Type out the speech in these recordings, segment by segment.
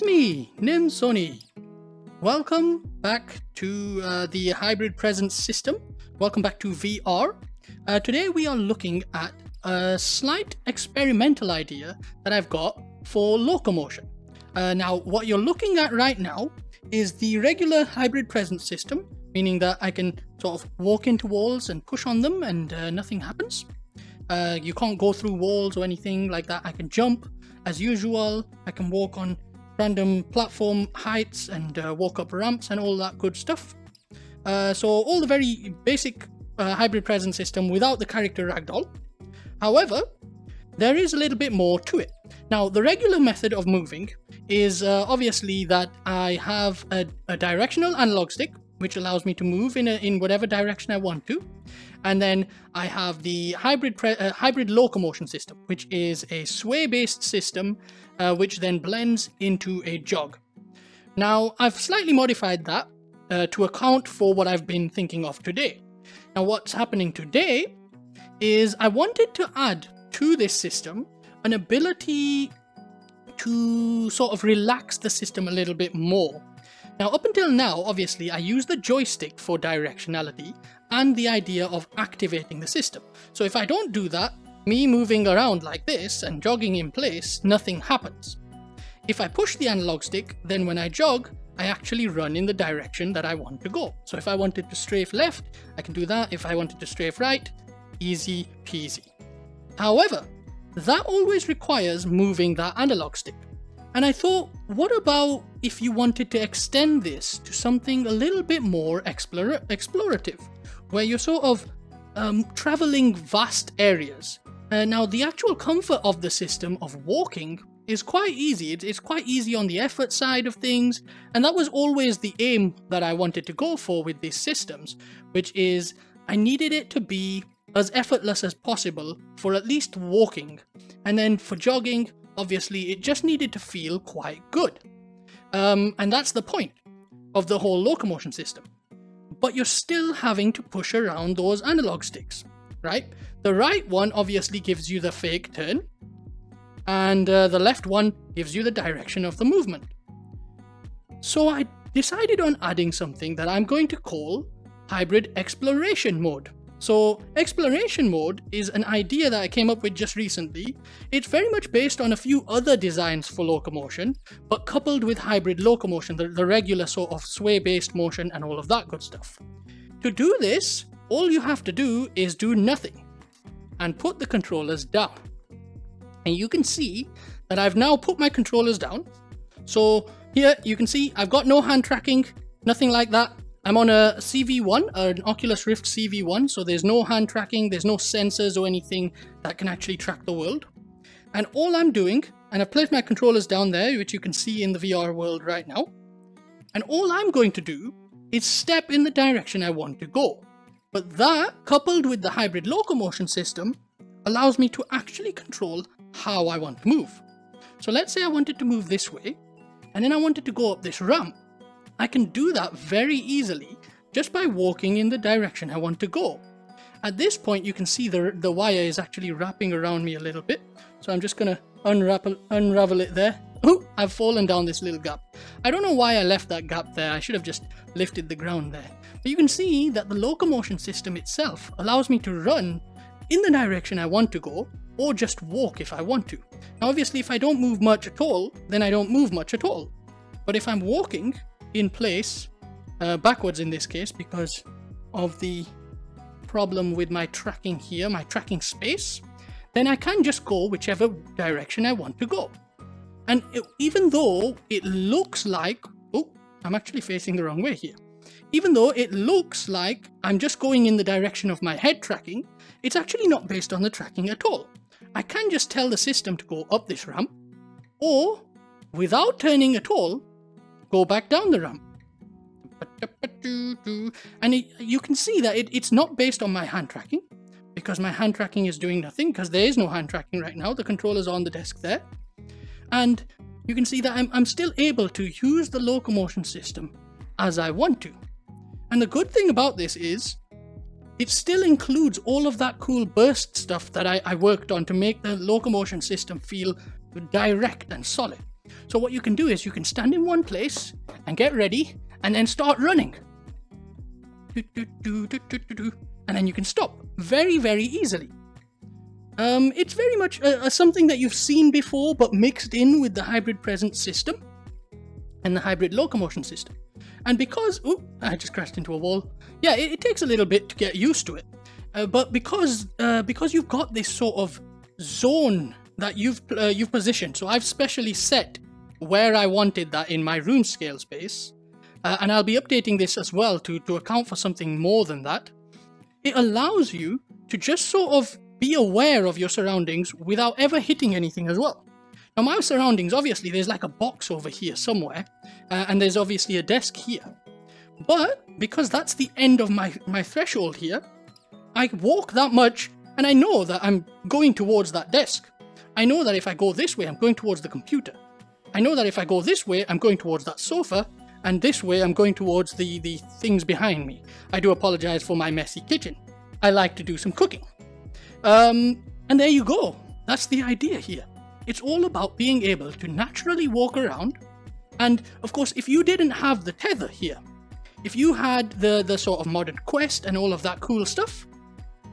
It's me, Sony. Welcome back to the hybrid presence system. Welcome back to VR. Today we are looking at a slight experimental idea that I've got for locomotion. Now, what you're looking at right now is the regular hybrid presence system, meaning that I can sort of walk into walls and push on them and nothing happens. You can't go through walls or anything like that. I can jump as usual. I can walk on random platform heights and walk up ramps and all that good stuff. So all the very basic hybrid presence system without the character ragdoll. However, there is a little bit more to it. Now, the regular method of moving is obviously that I have a directional analog stick, which allows me to move in whatever direction I want to. And then I have the hybrid locomotion system, which is a sway-based system, which then blends into a jog. Now, I've slightly modified that to account for what I've been thinking of today. Now, what's happening today is I wanted to add to this system an ability to sort of relax the system a little bit more. Now, up until now, obviously, I use the joystick for directionality and the idea of activating the system. So if I don't do that, me moving around like this and jogging in place, nothing happens. If I push the analog stick, then when I jog, I actually run in the direction that I want to go. So if I wanted to strafe left, I can do that. If I wanted to strafe right, easy peasy. However, that always requires moving that analog stick. And I thought, what about if you wanted to extend this to something a little bit more explorative, where you're sort of traveling vast areas. Now, the actual comfort of the system of walking is quite easy. It's quite easy on the effort side of things, and that was always the aim that I wanted to go for with these systems, which is I needed it to be as effortless as possible for at least walking, and then for jogging, obviously, it just needed to feel quite good. And that's the point of the whole locomotion system. But you're still having to push around those analog sticks, right? The right one obviously gives you the fake turn, and the left one gives you the direction of the movement. So I decided on adding something that I'm going to call hybrid exploration mode. So exploration mode is an idea that I came up with just recently. It's very much based on a few other designs for locomotion, but coupled with hybrid locomotion, the regular sort of sway-based motion and all of that good stuff. To do this, all you have to do is do nothing and put the controllers down. And you can see that I've now put my controllers down. So here you can see I've got no hand tracking, nothing like that. I'm on a CV1, an Oculus Rift CV1, so there's no hand tracking, there's no sensors or anything that can actually track the world. And all I'm doing, and I've placed my controllers down there, which you can see in the VR world right now, and all I'm going to do is step in the direction I want to go. But that, coupled with the hybrid locomotion system, allows me to actually control how I want to move. So let's say I wanted to move this way, and then I wanted to go up this ramp. I can do that very easily just by walking in the direction I want to go. At this point, you can see the wire is actually wrapping around me a little bit. So I'm just going to unravel it there. Oh, I've fallen down this little gap. I don't know why I left that gap there. I should have just lifted the ground there. But you can see that the locomotion system itself allows me to run in the direction I want to go, or just walk if I want to. Now, obviously, if I don't move much at all, then I don't move much at all. But if I'm walking in place, backwards in this case, because of the problem with my tracking here, my tracking space, then I can just go whichever direction I want to go. And even though it looks like, oh, I'm actually facing the wrong way here. Even though it looks like I'm just going in the direction of my head tracking, it's actually not based on the tracking at all. I can just tell the system to go up this ramp, or without turning at all, go back down the ramp. And you can see that it's not based on my hand tracking, because my hand tracking is doing nothing, because there is no hand tracking right now. The controller's on the desk there. And you can see that I'm still able to use the locomotion system as I want to. And the good thing about this is it still includes all of that cool burst stuff that I worked on to make the locomotion system feel direct and solid. So what you can do is you can stand in one place and get ready and then start running. And then you can stop very, very easily. It's very much something that you've seen before, but mixed in with the hybrid presence system and the hybrid locomotion system. And because, oh, I just crashed into a wall. Yeah, it takes a little bit to get used to it. But because you've got this sort of zone that you've positioned, so I've specially set where I wanted that in my room scale space, and I'll be updating this as well to account for something more than that. It allows you to just sort of be aware of your surroundings without ever hitting anything as well. Now my surroundings, obviously there's like a box over here somewhere, and there's obviously a desk here. But because that's the end of my threshold here, I walk that much and I know that I'm going towards that desk. I know that if I go this way, I'm going towards the computer. I know that if I go this way, I'm going towards that sofa, and this way I'm going towards the things behind me. I do apologize for my messy kitchen. I like to do some cooking. And there you go. That's the idea here. It's all about being able to naturally walk around. And of course, if you didn't have the tether here, if you had the sort of modern Quest and all of that cool stuff,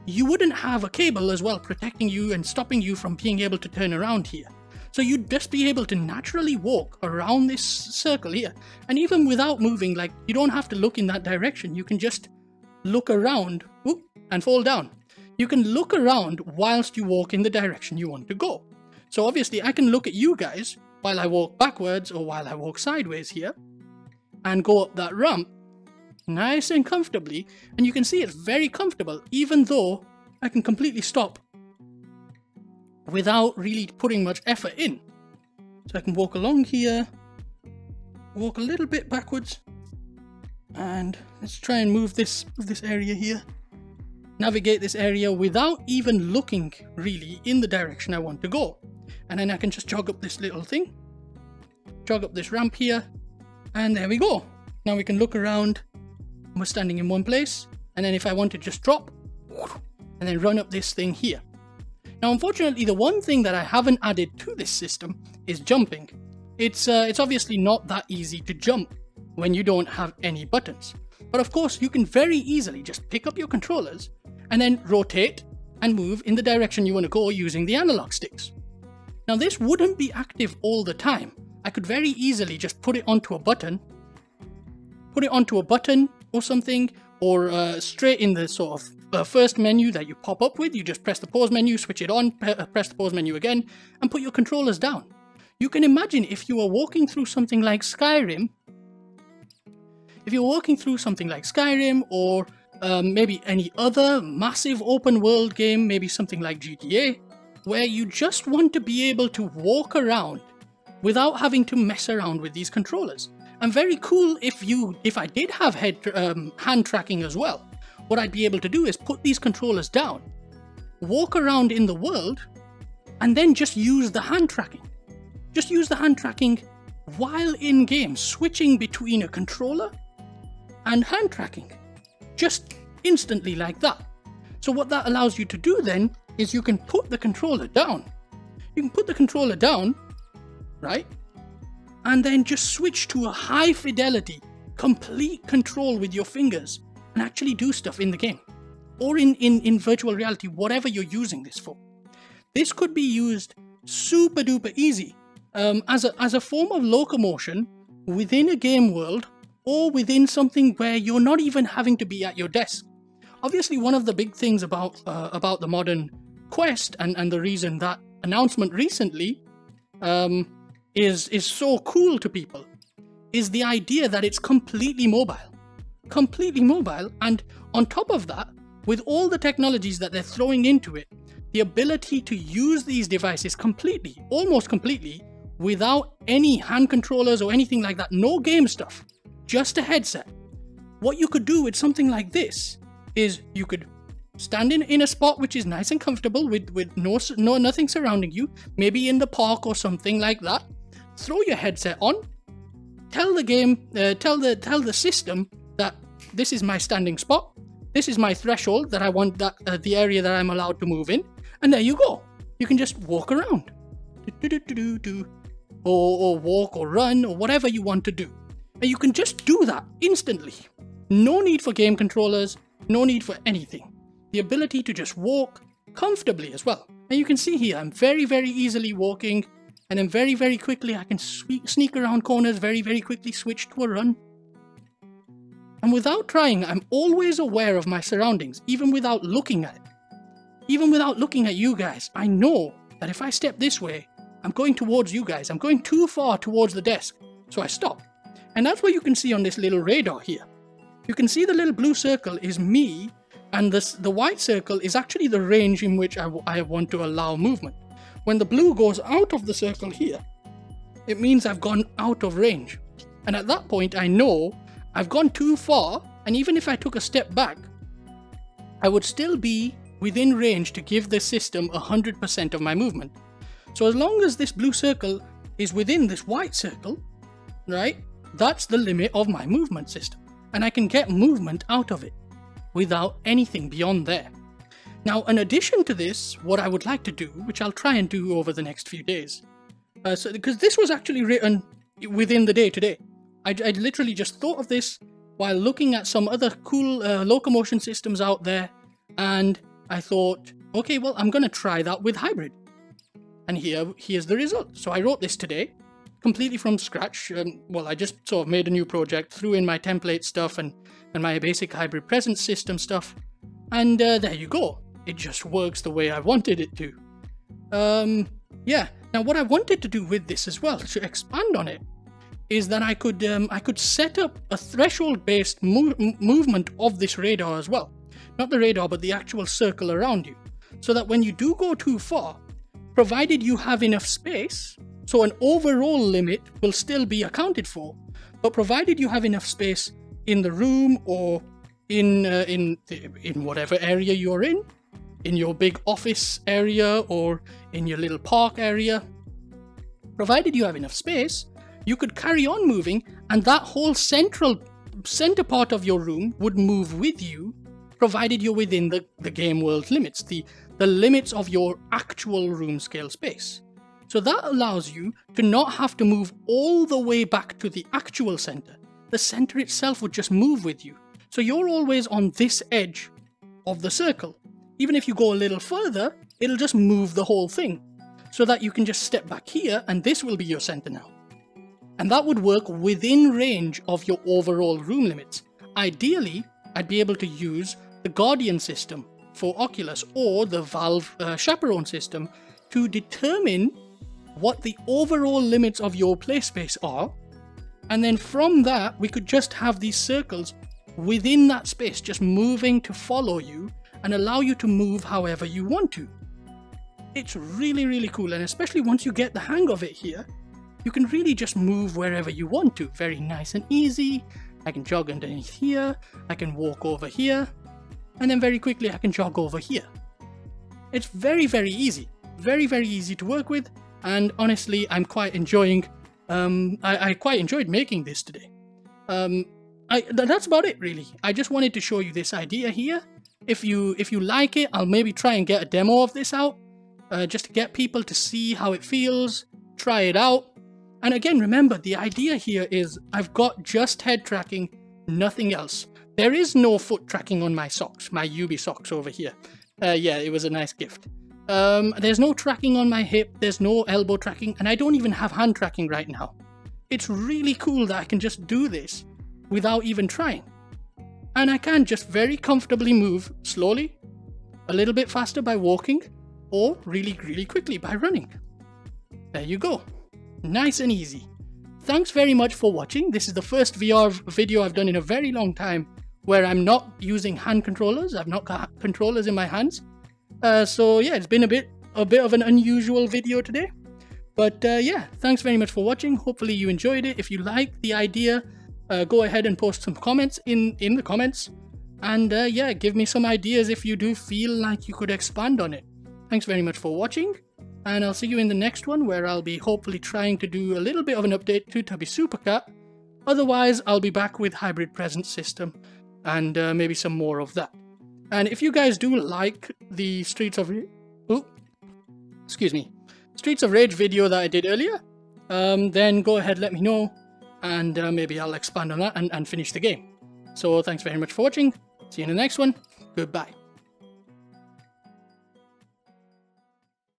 you wouldn't have a cable as well protecting you and stopping you from being able to turn around here. So you'd just be able to naturally walk around this circle here. And even without moving, like, you don't have to look in that direction. You can just look around, whoop, and fall down. You can look around whilst you walk in the direction you want to go. So obviously I can look at you guys while I walk backwards or while I walk sideways here and go up that ramp nice and comfortably. And you can see it's very comfortable, even though I can completely stop without really putting much effort in. So I can walk along here, walk a little bit backwards, and let's try and move this area here. Navigate this area without even looking really in the direction I want to go. And then I can just jog up this little thing, jog up this ramp here, and there we go. Now we can look around. We're standing in one place, and then if I want to just drop and then run up this thing here. Now unfortunately, the one thing that I haven't added to this system is jumping. It's obviously not that easy to jump when you don't have any buttons. But of course, you can very easily just pick up your controllers and then rotate and move in the direction you want to go using the analog sticks. Now this wouldn't be active all the time. I could very easily just put it onto a button or something, or straight in the sort of first menu that you pop up with. You just press the pause menu, switch it on, press the pause menu again, and put your controllers down. You can imagine if you were walking through something like Skyrim, or maybe any other massive open world game, maybe something like GTA, where you just want to be able to walk around without having to mess around with these controllers. And very cool if I did have hand tracking as well. What I'd be able to do is put these controllers down, walk around in the world, and then just use the hand tracking. Just use the hand tracking while in game, switching between a controller and hand tracking, just instantly like that. So what that allows you to do then is you can put the controller down. You can put the controller down, right? And then just switch to a high fidelity, complete control with your fingers and actually do stuff in the game. Or in virtual reality, whatever you're using this for. This could be used super duper easy as a form of locomotion within a game world, or within something where you're not even having to be at your desk. Obviously, one of the big things about the modern Quest and the reason that announcement recently is so cool to people is the idea that it's completely mobile. And on top of that, with all the technologies that they're throwing into it, the ability to use these devices completely, almost completely, without any hand controllers or anything like that, no game stuff, just a headset. What you could do with something like this is you could stand in a spot which is nice and comfortable with nothing surrounding you, maybe in the park or something like that. Throw your headset on, tell the game, tell the system that this is my standing spot, this is my threshold that I want, that the area that I'm allowed to move in, and there you go. You can just walk around. or walk or run or whatever you want to do. And you can just do that instantly. No need for game controllers, no need for anything. The ability to just walk comfortably as well. And you can see here, I'm very, very easily walking, and then very, very quickly I can sneak around corners, very, very quickly switch to a run. And without trying, I'm always aware of my surroundings, even without looking at it. Even without looking at you guys, I know that if I step this way, I'm going towards you guys. I'm going too far towards the desk, so I stop. And that's what you can see on this little radar here. You can see the little blue circle is me, and the white circle is actually the range in which I want to allow movement. When the blue goes out of the circle here, it means I've gone out of range. And at that point, I know I've gone too far, and even if I took a step back, I would still be within range to give the system 100% of my movement. So as long as this blue circle is within this white circle, right, that's the limit of my movement system. And I can get movement out of it without anything beyond there. Now, in addition to this, what I would like to do, which I'll try and do over the next few days, because this was actually written within the day today. I literally just thought of this while looking at some other cool locomotion systems out there, and I thought, okay, well, I'm going to try that with hybrid. And here's the result. So I wrote this today, completely from scratch. Well, I just sort of made a new project, threw in my template stuff and my basic hybrid presence system stuff, and there you go. It just works the way I wanted it to. Yeah. Now, what I wanted to do with this as well, to expand on it, is that I could set up a threshold-based movement of this radar as well. Not the radar, but the actual circle around you. So that when you do go too far, provided you have enough space, so an overall limit will still be accounted for, but provided you have enough space in the room or in whatever area you're in your big office area or in your little park area, provided you have enough space, you could carry on moving, and that whole center part of your room would move with you, provided you're within the game world limits, the limits of your actual room scale space. So that allows you to not have to move all the way back to the actual center. The center itself would just move with you. So you're always on this edge of the circle. Even if you go a little further, it'll just move the whole thing, so that you can just step back here and this will be your center now. And that would work within range of your overall room limits. Ideally, I'd be able to use the Guardian system for Oculus or the Valve Chaperone system to determine what the overall limits of your play space are. And then from that, we could just have these circles within that space, just moving to follow you and allow you to move however you want to. It's really, really cool. And especially once you get the hang of it here, you can really just move wherever you want to. Very nice and easy. I can jog underneath here. I can walk over here. And then very quickly, I can jog over here. It's very, very easy. Very, very easy to work with. And honestly, I'm quite enjoying, I quite enjoyed making this today. That's about it, really. I just wanted to show you this idea here. If you like it, I'll maybe try and get a demo of this out, just to get people to see how it feels, try it out. And again, remember, the idea here is I've got just head tracking, nothing else. There is no foot tracking on my socks, my Ubi socks over here. Yeah, it was a nice gift. There's no tracking on my hip, there's no elbow tracking, and I don't even have hand tracking right now. It's really cool that I can just do this without even trying. And I can just very comfortably move slowly, a little bit faster by walking, or really, really quickly by running. There you go. Nice and easy. Thanks very much for watching. This is the first VR video I've done in a very long time where I'm not using hand controllers. I've not got controllers in my hands. So yeah, it's been a bit of an unusual video today. But yeah, thanks very much for watching. Hopefully you enjoyed it. If you like the idea, go ahead and post some comments in the comments. And yeah, give me some ideas if you do feel like you could expand on it. Thanks very much for watching. And I'll see you in the next one, where I'll be hopefully trying to do a little bit of an update to Tubby Supercat. Otherwise, I'll be back with hybrid presence system and maybe some more of that. And if you guys do like the Streets of Rage video that I did earlier, then go ahead, let me know, and maybe I'll expand on that and finish the game. So thanks very much for watching. See you in the next one. Goodbye.